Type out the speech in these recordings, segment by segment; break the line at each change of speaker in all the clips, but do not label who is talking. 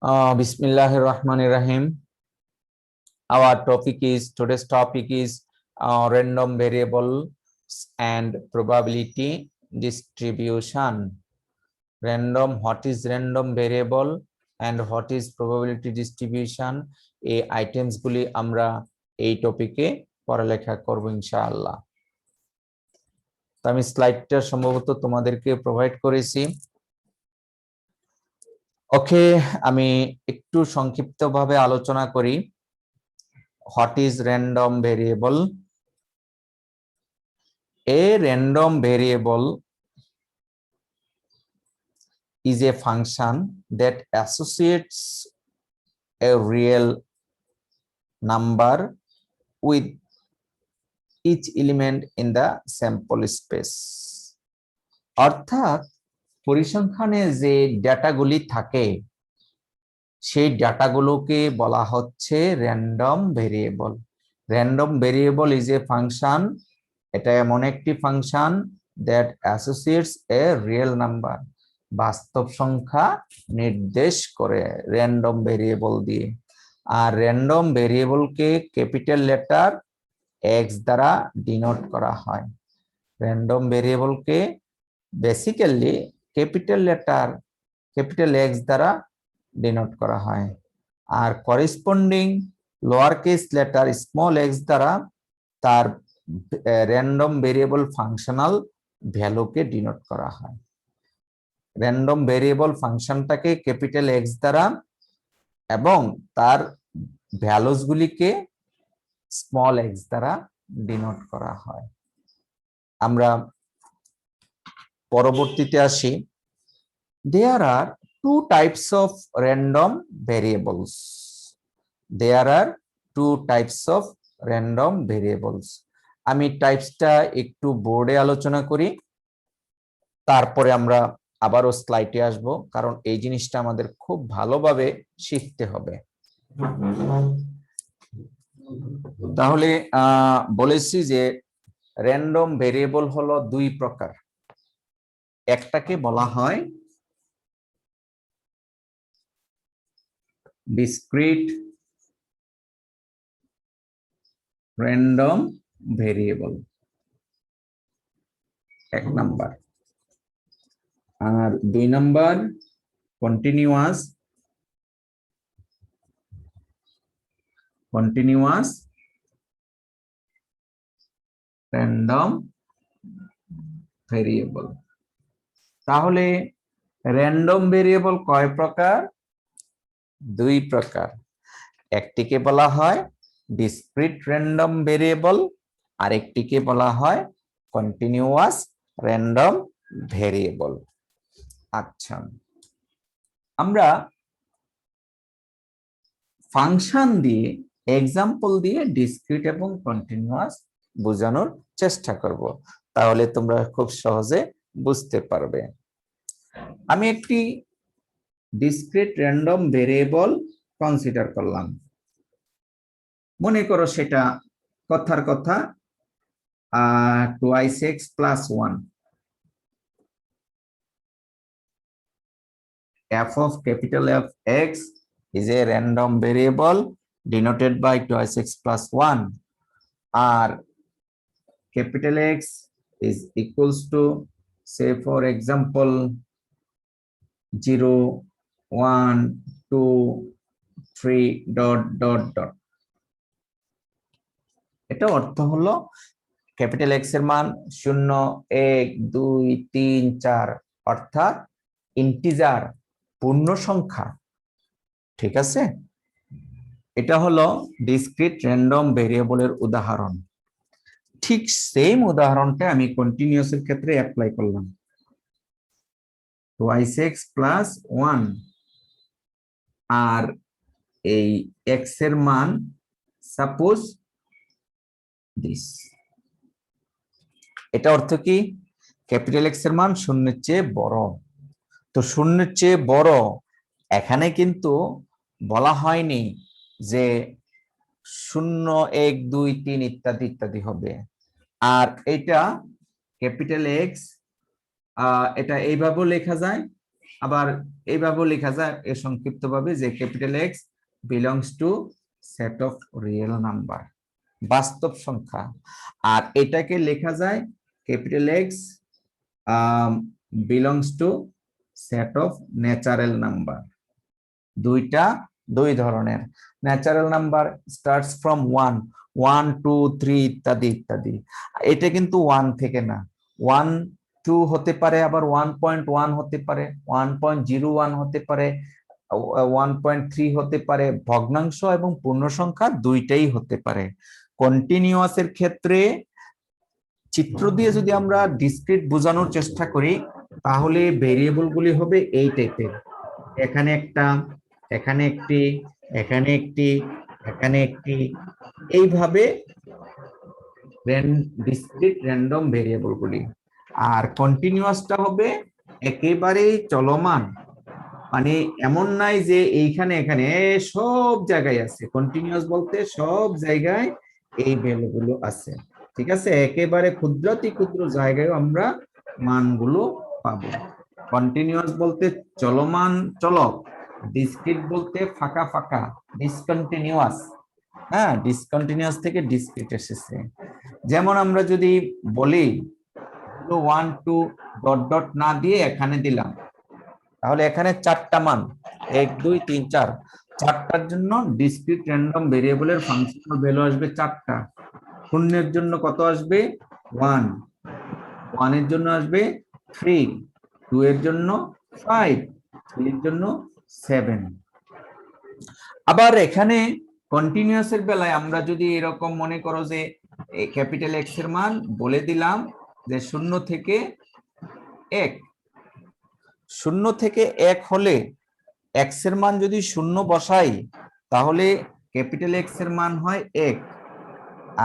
Bismillahir Rahmanir Rahim. Today's topic is random variables and probability distribution. What is random variable and what is probability distribution? এই items গুলি আমরা এই টপিকে পড়ালেখা করব ইনশাআল্লাহ। তো আমি স্লাইডটা সম্ভবত তোমাদেরকে প্রোভাইড করেছি। ওকে, আমি একটু সংক্ষিপ্তভাবে আলোচনা করি। What is random variable? A random variable is a function that associates a real number with each element in the sample space. অর্থাৎ পরিসংখ্যানে যে ডেটাগুলি থাকে সেই ডেটাগুলোকে বলা হচ্ছে random variable. Random variable is a function, এটা এমন একটি function that associates a real number, বাস্তব সংখ্যা নির্দেশ করে র্যান্ডম ভেরিয়েবল দিয়ে। আর র্যান্ডম ভেরিয়েবলকে ক্যাপিটাল লেটার এক্স দ্বারা ডিনোট করা হয়। র্যান্ডম ভেরিয়েবলকে basically capital letter capital X দ্বারা ডিনোট করা হয়, আর corresponding lower case letter small X দ্বারা তার র্যান্ডম ভেরিয়েবল ফাংশনাল ভ্যালুকে ডিনোট করা হয়। র্যান্ডম ভেরিয়েবল ফাংশনটাকে ক্যাপিটাল এক্স দ্বারা এবং তার ভ্যালুস গুলিকে স্মল এক্স দ্বারা ডিনোট করা হয়। আমরা পরবর্তীতে আসি। There are two types of random variables. There are two types of random variables. আমি টাইপসটা একটু বোর্ডে আলোচনা করি, তারপরে আমরা আবারও স্লাইডে আসব, কারণ এই জিনিসটা আমাদের খুব ভালোভাবে শিখতে হবে। তাহলে বলেছি যে র্যান্ডম ভেরিয়েবল হলো দুই প্রকার। একটাকে বলা হয় discrete random variable, এক নাম্বার। আর দুই নাম্বার continuous random variable। তাহলে র্যান্ডম ভেরিয়েবল কয় প্রকার? দুই প্রকার। একটিকে বলা হয় ডিসক্রিট র্যান্ডম ভেরিয়েবল, আর একটিকে বলা হয় কন্টিনিউয়াস র্যান্ডম ভেরিয়েবল। আচ্ছা, আমরা ফাংশন দিয়ে এক্সাম্পল দিয়ে ডিসক্রিট এবং কন্টিনিউয়াস বোঝানোর চেষ্টা করব, তাহলে তোমরা খুব সহজে বুঝতে পারবে। আমি একটি ডিসক্রিট র্যান্ডম ভেরিয়েবল কনসিডার করলাম। মনে করো সেটা কথার কথা 2x plus 1. F of capital F x is a random variable denoted by 2x plus 1. R capital X is equals to, say for example, 0, 1, 2, 3 dot dot dot. এটা অর্থ হলো capital x এর মান 0, 1, 2, 3, 4, অর্থাৎ ইন্টিজার, পূর্ণ সংখ্যা। ঠিক আছে, এটা হলো ডিসক্রিট র্যান্ডম ভেরিয়েবলের উদাহরণ। ঠিক সেম উদাহরণটা আমি কন্টিনিউয়াস এর ক্ষেত্রে অ্যাপ্লাই করলাম। 2x plus 1, আর এই x এর মান সাপোজ দিস। এটা অর্থ কি? ক্যাপিটাল এক্স এর মান 0-এর চেয়ে বড়। তো 0-এর চেয়ে বড়, এখানে কিন্তু বলা হয়নি যে 0, 1, 2, 3 ইত্যাদি ইত্যাদি হবে। আর এটা ক্যাপিটাল এক্স, এটা এইভাবেও লেখা যায় আবার এইভাবেও লেখা যায় এর সংক্ষিপ্ত ভাবে যে capital x belongs to set of real number, বাস্তব সংখ্যা। আর এটাকে লেখা যায় capital x belongs to set of natural number. দুই ধরনের ন্যাচারাল নাম্বার স্টার্টস ফ্রম 1 1 2 3 ইত্যাদি ইত্যাদি। এটা কিন্তু 1 থেকে না, 1 2 হতে পারে, আবার 1.1 হতে পারে, 1.01 হতে পারে, 1.3 হতে পারে। ভগ্নাংশ এবং পূর্ণ সংখ্যা দুইটাই হতে পারে। কন্টিনিউয়াস এর ক্ষেত্রে চিত্র দিয়ে যদি আমরা ডিসক্রিট বোঝানোর চেষ্টা করি তাহলে ভেরিয়েবল গুলি হবে এই টাইপের, এখানে একটা, এখানে একটি, এখানে একটি, এখানে একটি, এইভাবে ডিসক্রিট র্যান্ডম ভেরিয়েবল গুলি। আর কন্টিনিউয়াসটা হবে একেবারেই চলমান, মানে এমন নাই যে এইখানে এখানে সব জায়গায় আছে। কন্টিনিউয়াস বলতে সব জায়গায় এই ভ্যালুগুলো আছে, ঠিক আছে? একেবারে ক্ষুদ্রাতি ক্ষুদ্র জায়গায় আমরা মানগুলো পাবো। কন্টিনিউয়াস বলতে চলমান চলক, ডিসক্রিট বলতে ফাঁকা ফাঁকা, ডিসকন্টিনিউয়াস। হ্যাঁ, ডিসকন্টিনিউয়াস থেকে ডিসক্রিট এসেছে। যেমন আমরা যদি বলি 1 2 ডট ডট না দিয়ে এখানে দিলাম, তাহলে এখানে 4টা মান 1 2 3 4, 4টার জন্য ডিসক্রিট র্যান্ডম ভেরিয়েবলের ফাংশনাল ভ্যালু আসবে 4টা। শূন্যের জন্য কত আসবে? 1, 1 এর জন্য আসবে 3, 2 এর জন্য 5, 3 এর জন্য 7। আবার এখানে কন্টিনিউয়াস এর বেলায় আমরা যদি এরকম মনে করো যে ক্যাপিটাল এক্স এর মান বলে দিলাম যে 0 থেকে 1, 0 থেকে 1 হলে এক্স এর মান যদি 0 বসাই তাহলে ক্যাপিটাল এক্স এর মান হয় 1,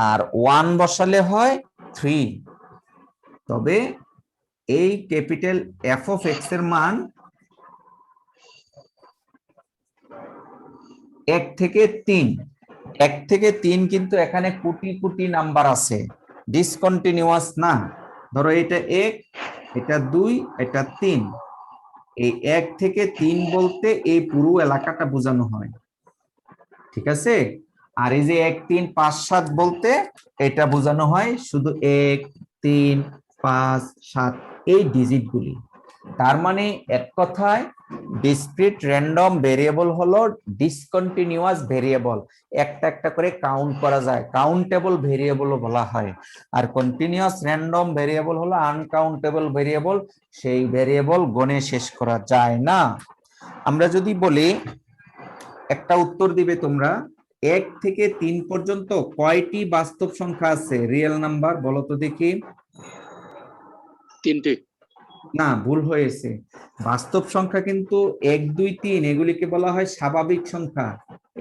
আর 1 বসালে হয় 3। তবে এই ক্যাপিটাল এফ অফ এক্স এর মান 1 থেকে 3, 1 থেকে 3 কিন্তু এখানে কোটি কোটি নাম্বার আছে, ডিসকন্টিনিউয়াস না। ধরো এটা 1, এটা 2, এটা 3, এই 1 থেকে 3 বলতে এই পুরো এলাকাটা বোঝানো হয়, ঠিক আছে? আর এই যে 1 3 5 7 বলতে এটা বোঝানো হয় শুধু 1 3 5 7 এই ডিজিটগুলি। তার মানে এক কথায় ডিসক্রিট র্যান্ডম ভেরিয়েবল হলো ডিসকন্টিনিউয়াস ভেরিয়েবল, একটা একটা করে কাউন্ট করা যায়, কাউন্টেবল ভেরিয়েবলও বলা হয়। আর কন্টিনিউয়াস র্যান্ডম ভেরিয়েবল হলো আনকাউন্টেবল ভেরিয়েবল, সেই ভেরিয়েবল গণে শেষ করা যায় না। আমরা যদি বলি, একটা উত্তর দিবে তোমরা, 1 থেকে 3 পর্যন্ত কয়টি বাস্তব সংখ্যা আছে রিয়েল নাম্বার, বলো তো দেখি।
3টি।
না, ভুল হয়েছে। বাস্তব সংখ্যা কিন্তু 1 2 3 এগুলিকে বলা হয় স্বাভাবিক সংখ্যা,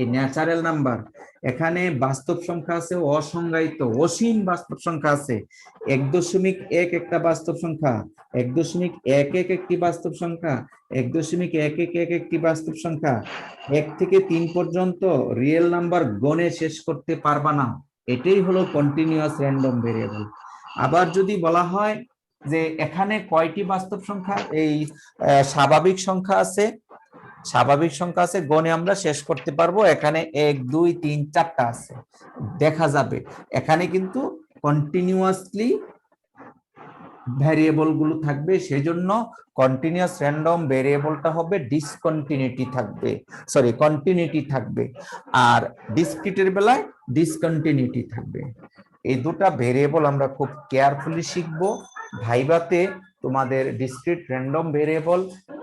এই ন্যাচারাল নাম্বার। এখানে বাস্তব সংখ্যা আছে অসংজ্ঞায়িত, অসীম বাস্তব সংখ্যা আছে। 1.1 একটা বাস্তব সংখ্যা, 1.11 একটি বাস্তব সংখ্যা, 1.11 একটি বাস্তব সংখ্যা। 1 থেকে 3 পর্যন্ত রিয়েল নাম্বার গণে শেষ করতে পারবা না, এটাই হলো কন্টিনিউয়াস র্যান্ডম ভেরিয়েবল। আবার যদি বলা হয় যে এখানে কয়টি বাস্তব সংখ্যা, এই স্বাভাবিক সংখ্যা আছে, স্বাভাবিক সংখ্যা আছে গণে আমরা শেষ করতে পারবো, এখানে 1 2 3 4টা আছে, দেখা যাবে এখানে কিন্তু কন্টিনিউয়াসলি ভ্যারিয়েবল গুলো থাকবে, সেজন্য কন্টিনিউয়াস র্যান্ডম ভেরিয়েবলটা হবে ডিসকন্টিনিউটি থাকবে, সরি কন্টিনিউটি থাকবে, আর ডিসক্রিটের বেলায় ডিসকন্টিনিউটি থাকবে। এই দুটো ভেরিয়েবল আমরা খুব কেয়ারফুলি শিখবো। ভাইভাতে তোমাদের ডিসক্রিট র্যান্ডম ভেরিয়েবল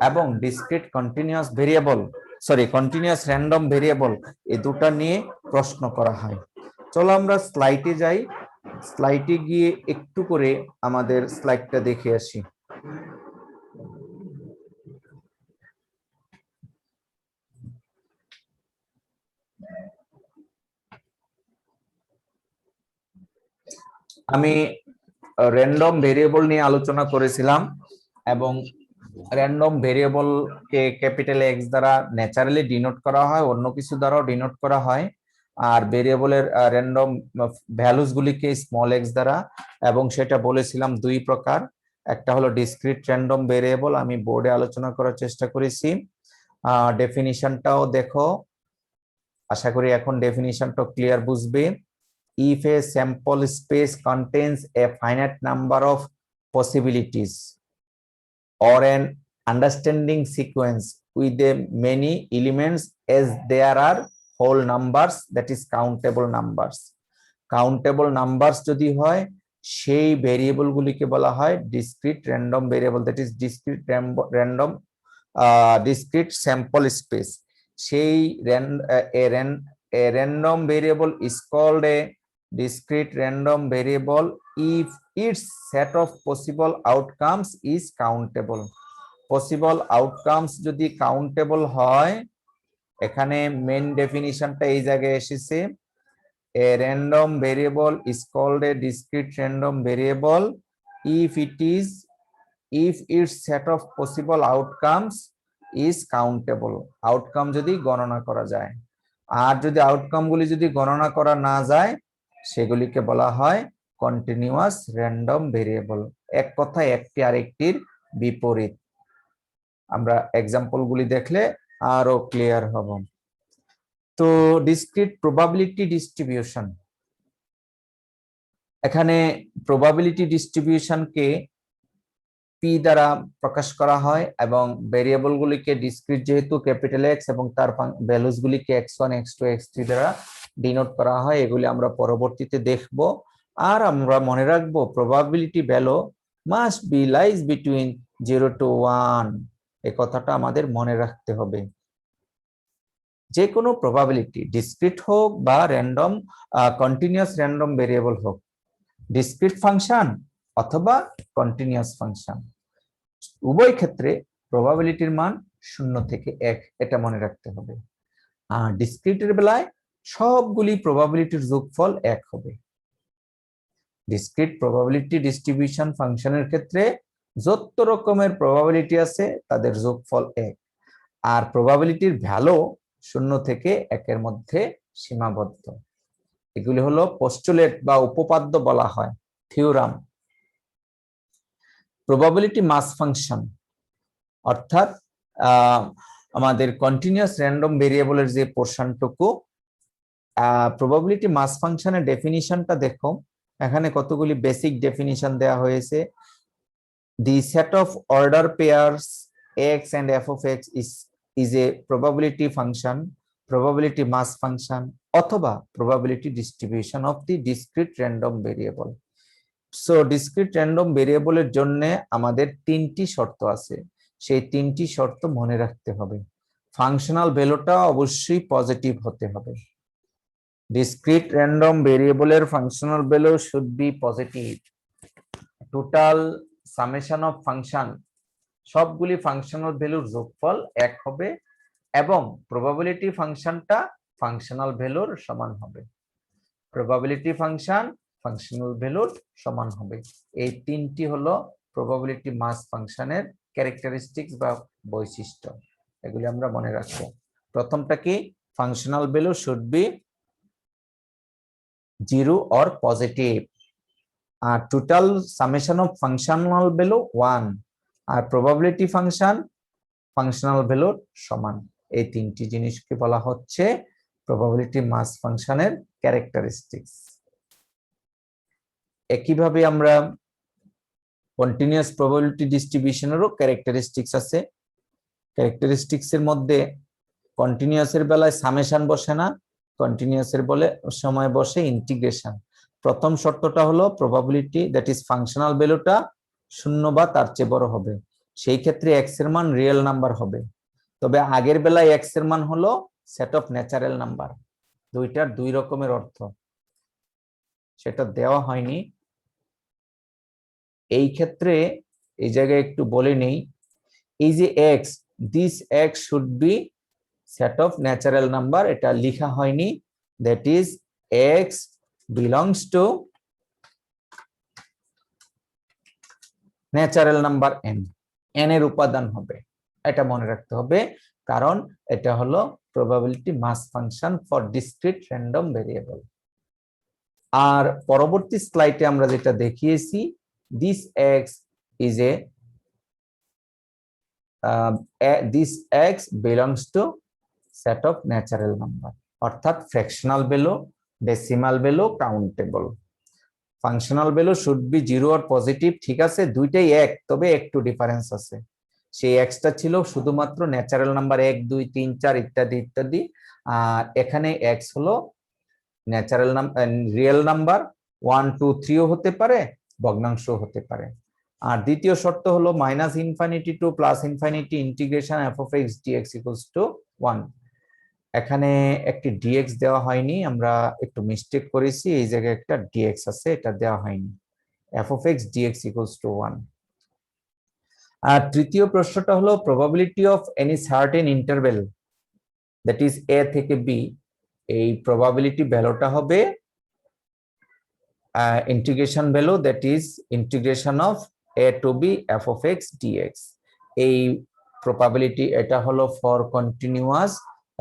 এবং discrete continuous variable, sorry continuous random variable, এই দুটো নিয়ে প্রশ্ন করা হয়। চলো আমরা স্লাইডে যাই, স্লাইডে গিয়ে একটু করে আমাদের স্লাইডটা দেখে আসি। আমি র্যান্ডম ভেরিয়েবল নিয়ে আলোচনা করেছিলাম এবং র্যান্ডম ভেরিয়েবল কে ক্যাপিটাল এক্স দ্বারা ন্যাচারালি ডিনোট করা হয়, অন্য কিছু দ্বারাও ডিনোট করা হয়। আর ভেরিয়েবলের র্যান্ডম ভ্যালুস গুলিকে স্মল এক্স দ্বারা, এবং সেটা বলেছিলাম দুই প্রকার, একটা হলো ডিসক্রিট র্যান্ডম ভেরিয়েবল, আমি বোর্ডে আলোচনা করার চেষ্টা করেছি। ডেফিনিশনটাও দেখো, আশা করি এখন ডেফিনিশনটা ক্লিয়ার বুঝবে। If a sample space contains a finite number of possibilities or an understanding sequence with a many elements as there are whole numbers, that is countable numbers. Countable numbers যদি হয় সেই ভেরিয়েবল গুলিকে বলা হয় discrete random variable, that is discrete sample space. সেই a random variable is called a discrete random variable if its set of possible outcomes is countable. Possible outcomes যদি countable হয়, এখানে মেইন ডেফিনিশনটা এই জায়গায় এসেছে, a random variable is called a discrete random variable if its set of possible outcomes is countable. Outcome যদি গণনা করা যায়, আর যদি আউটকাম গুলি যদি গণনা করা না যায় সেগুলিকে বলা হয় কন্টিনিউয়াস র্যান্ডম ভেরিয়েবল। এক কথায় একটি আরেকটির বিপরীত। আমরা এক্সাম্পল গুলি দেখলে আরো ক্লিয়ার হব। তো ডিসক্রিট প্রবাবিলিটি ডিস্ট্রিবিউশন, এখানে প্রবাবিলিটি ডিস্ট্রিবিউশনকে পি দ্বারা প্রকাশ করা হয় এবং ভেরিয়েবল গুলিকে ডিসক্রিট যেহেতু ক্যাপিটাল এক্স এবং তার ভ্যালুস গুলিকে x1 x2 x3 দ্বারা ডিনোট করা হয়, এগুলি আমরা পরবর্তীতে দেখব। আর আমরা মনে রাখবো probability value must be lies between 0 to 1, এই কথাটা আমাদের মনে রাখতে হবে। যে কোনো প্রবাবিলিটি ডিসক্রিট হোক বা র্যান্ডম কন্টিনিউয়াস র্যান্ডম ভেরিয়েবল হোক, ডিসক্রিট ফাংশন অথবা কন্টিনিউয়াস ফাংশন, উভয় ক্ষেত্রে প্রবাবিলিটির মান 0 থেকে 1, এটা মনে রাখতে হবে। আর ডিসক্রিটের বেলায় সবগুলি প্রবাবিলিটির যোগফল 1 হবে। ডিসক্রিট প্রবাবিলিটি ডিস্ট্রিবিউশন ফাংশনের ক্ষেত্রে যত রকমের প্রবাবিলিটি আছে তাদের যোগফল 1, আর প্রবাবিলিটির ভ্যালু 0 থেকে 1 এর মধ্যে সীমাবদ্ধ। এগুলি হলো পোস্টুলেট বা উপপাদ্য বলা হয়, থিওরাম। প্রবাবিলিটি মাস ফাংশন, অর্থাৎ আমাদের কন্টিনিউয়াস র্যান্ডম ভেরিয়েবলের যে পোর্শনটুকু, প্রবাবিলিটি মাস ফাংশনের ডেফিনিশনটা দেখো, এখানে কতগুলি বেসিক ডেফিনিশন দেওয়া হয়েছে। The set of order pairs x and f of x is a probability function, probability mass function অথবা probability distribution of the discrete random variable. So discrete random ভেরিয়েবলের জন্য আমাদের 3টি শর্ত আছে, সেই 3টি শর্ত মনে রাখতে হবে। ফাংশনাল ভ্যালুটা অবশ্যই পজিটিভ হতে হবে। ডিসক্রিট র্যান্ডম ভেরিয়েবলের functional value should B positive. Total summation of function, সবগুলি ফাংশনাল ভ্যালুর যোগফল 1 হবে এবং প্রবাবিলিটি ফাংশনটা ফাংশনাল ভ্যালুর সমান হবে। প্রবাবিলিটি ফাংশন ফাংশনাল ভ্যালুর সমান হবে। এই 3টি হলো প্রবাবিলিটি মাস ফাংশনের ক্যারেক্টারিস্টিক্স বা বৈশিষ্ট্য, এগুলি আমরা মনে রাখবো। প্রথমটা কি, functional value should be 0 or positive, আর total summation of functional value 1, আর প্রবাবিলিটি ফাংশন ফাংশনাল ভ্যালুর সমান। এই 3টি জিনিসকে বলা হচ্ছে প্রবাবিলিটি মাস ফাংশনের ক্যারেক্টারিস্টিক্স। একইভাবে আমরা কন্টিনিউয়াস প্রবাবিলিটি ডিস্ট্রিবিউশনেরও ক্যারেক্টারিস্টিক্স আছে। ক্যারেক্টারিস্টিক্স এর মধ্যে কন্টিনিউয়াসের বেলায় সামেশন বসে না, কন্টিনিউয়াসের বলে সময় বসে ইন্টিগ্রেশন। প্রথম শর্তটা হলো প্রবাবিলিটি দ্যাট ইজ ফাংশনাল ভ্যালুটা 0 বা তার চেয়ে বড় হবে, সেই ক্ষেত্রে x এর মান রিয়েল নাম্বার হবে। তবে আগের বেলায় x এর মান হলো সেট অফ ন্যাচারাল নাম্বার, দুইটার দুই রকমের অর্থ, সেটা দেওয়া হয়নি। এই ক্ষেত্রে এই জায়গায় একটু বলে নেই, এই যে x, this x should be set of natural number, এটা লেখা হয়নি। That is x belongs to natural number n, n এর উপাদান হবে, এটা মনে রাখতে হবে, কারণ এটা হলো probability mass function for discrete random variable. আর পরবর্তী স্লাইডে আমরা যেটা দেখিয়েছি, this x is this x belongs to set of natural number, অর্থাৎ fractional value, decimal value, countable. Functional value should be 0 or positive, ঠিক আছে, দুইটাই এক, তবে একটু ডিফারেন্স আছে। সেই এক্সটা ছিল শুধুমাত্র ন্যাচারাল নাম্বার 1 2 3 4 ইত্যাদি ইত্যাদি, আর এখানে এক্স হলো ন্যাচারাল নাম্বার, রিয়েল নাম্বার 1 2 3 ও হতে পারে, ভগ্নাংশ হতে পারে। আর দ্বিতীয় শর্ত হলো minus infinity to plus infinity integration F of X DX equals to 1। এখানে একটি ডিএক্স দেওয়া হয়নি, আমরা একটু মিস্টেক করেছি, এই জায়গায় একটা ডিএক্স আছে, এটা দেওয়া হয়নি। F of X DX equals to 1। আর তৃতীয় প্রশ্নটা হলো probability of any certain interval that is A থেকে বি, এই প্রবাবিলিটি ভ্যালুটা হবে integration value that is integration of a to b f of x dx। এই প্রবাবিলিটি, এটা হলো ফর কন্টিনিউয়াস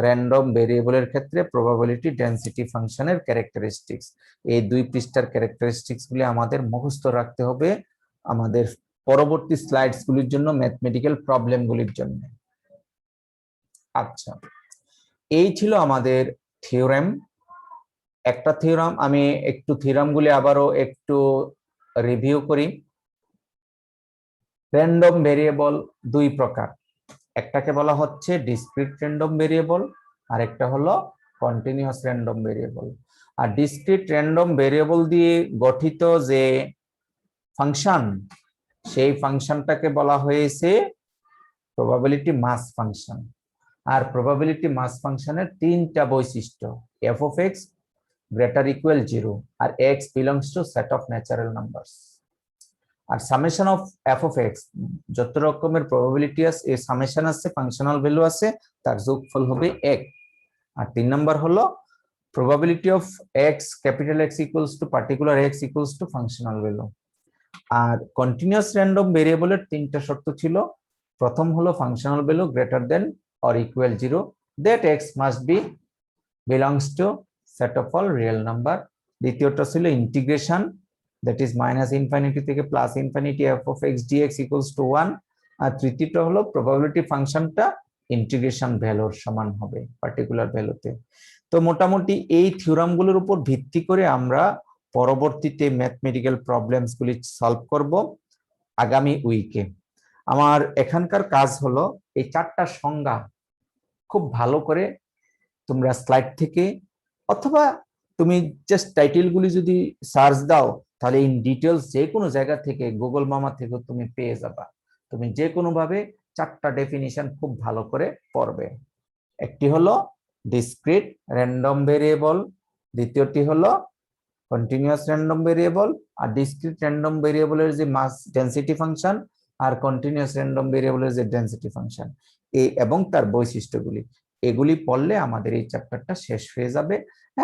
র্যান্ডম ভেরিয়েবলের ক্ষেত্রে প্রবাবিলিটি ডেনসিটি ফাংশনের ক্যারেক্টারিস্টিক্স। এই দুই পৃষ্ঠার ক্যারেক্টারিস্টিক্স গুলি আমাদের মুখস্থ রাখতে হবে আমাদের পরবর্তী স্লাইডস গুলির জন্য, ম্যাথমেটিক্যাল প্রবলেম গুলির জন্য। আচ্ছা, এই ছিল আমাদের থিওরেম। একটা থিওরাম, আমি একটু থিওরাম গুলি আবারও একটু রিভিউ করি। র্যান্ডম ভেরিয়েবল দুই প্রকার, একটাকে বলা হচ্ছে ডিসক্রিট র্যান্ডম ভেরিয়েবল, আর একটা হলো কন্টিনিউয়াস র্যান্ডম ভেরিয়েবল। আর ডিসক্রিট র্যান্ডম ভেরিয়েবল দিয়ে গঠিত যে ফাংশন, সেই ফাংশনটাকে বলা হয়েছে প্রবাবিলিটি মাস ফাংশন। আর প্রবাবিলিটি মাস ফাংশনের তিনটা বৈশিষ্ট্য, F of X greater equal 0, আর X belongs to set of natural numbers. আর summation of F of X, যত রকমের প্রবাবিলিটি আছে, এই সামেশন আছে, ফাংশনাল ভ্যালু আছে, তার যোগফল হবে 1। আর 3 নাম্বার হলো probability of X capital X equals to particular X equals to functional value. আর কন্টিনিউয়াস র্যান্ডম ভেরিয়েবলের তিনটা শর্ত ছিল। প্রথম হলো functional value greater than or equal 0, that X must be belongs to set of all real number. দ্বিতীয়টা ছিল integration, that is minus infinity থেকে plus infinity f of x dx equals to 1। আর তৃতীয়টা হলো probability ফাংশনটা integration ভ্যালুর সমান হবে particular ভ্যালুতে। তো মোটামুটি এই থিওরাম গুলোর উপর ভিত্তি করে আমরা পরবর্তীতে ম্যাথমেটিক্যাল প্রবলেমস গুলি সলভ করব আগামী উইকে। আমার এখানকার কাজ হলো এই চারটা সংজ্ঞা খুব ভালো করে তোমরা স্লাইড থেকে, অথবা তুমি জাস্ট টাইটেল গুলি যদি সার্চ দাও, তাহলে ইন ডিটেলস যে কোনো জায়গা থেকে, গুগল মামা থেকে তুমি পেয়ে যাবা। তুমি যে কোনো ভাবে চারটা ডেফিনিশন খুব ভালো করে পড়বে। একটি হলো ডিসক্রিট র্যান্ডম ভেরিয়েবল, দ্বিতীয়টি হলো কন্টিনিউয়াস র্যান্ডম ভেরিয়েবল, আর ডিসক্রিট র্যান্ডম ভেরিয়েবলের যে মাস ডেনসিটি ফাংশন, আর কন্টিনিউয়াস র্যান্ডম ভেরিয়েবলের যে ডেনসিটি ফাংশন, এই এবং তার বৈশিষ্ট্যগুলি, এগুলি পড়লে আমাদের এই চ্যাপ্টারটা শেষ হয়ে যাবে।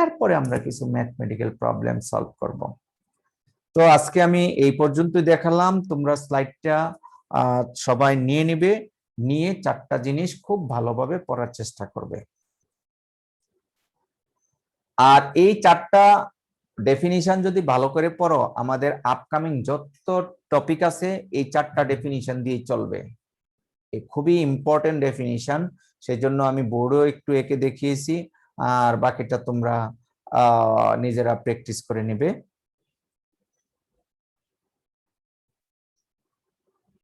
এরপরে আমরা কিছু ম্যাথমেটিক্যাল প্রবলেম সলভ করব। তো আজকে আমি এই পর্যন্ত দেখালাম, তোমরা স্লাইডটা সবাই নিয়ে নিবে, নিয়ে চারটা জিনিস খুব ভালোভাবে পড়ার চেষ্টা করবে। আর এই চারটা ডেফিনিশন যদি ভালো করে পড়ো, আমাদের আপকামিং যত টপিক আছে এই চারটা ডেফিনিশন দিয়ে চলবে। এই খুবই ইম্পর্টেন্ট ডেফিনিশন, সেই জন্য আমি বোর্ডও একটু এঁকে দেখিয়েছি, আর বাকিটা তোমরা নিজেরা প্র্যাকটিস করে নেবে।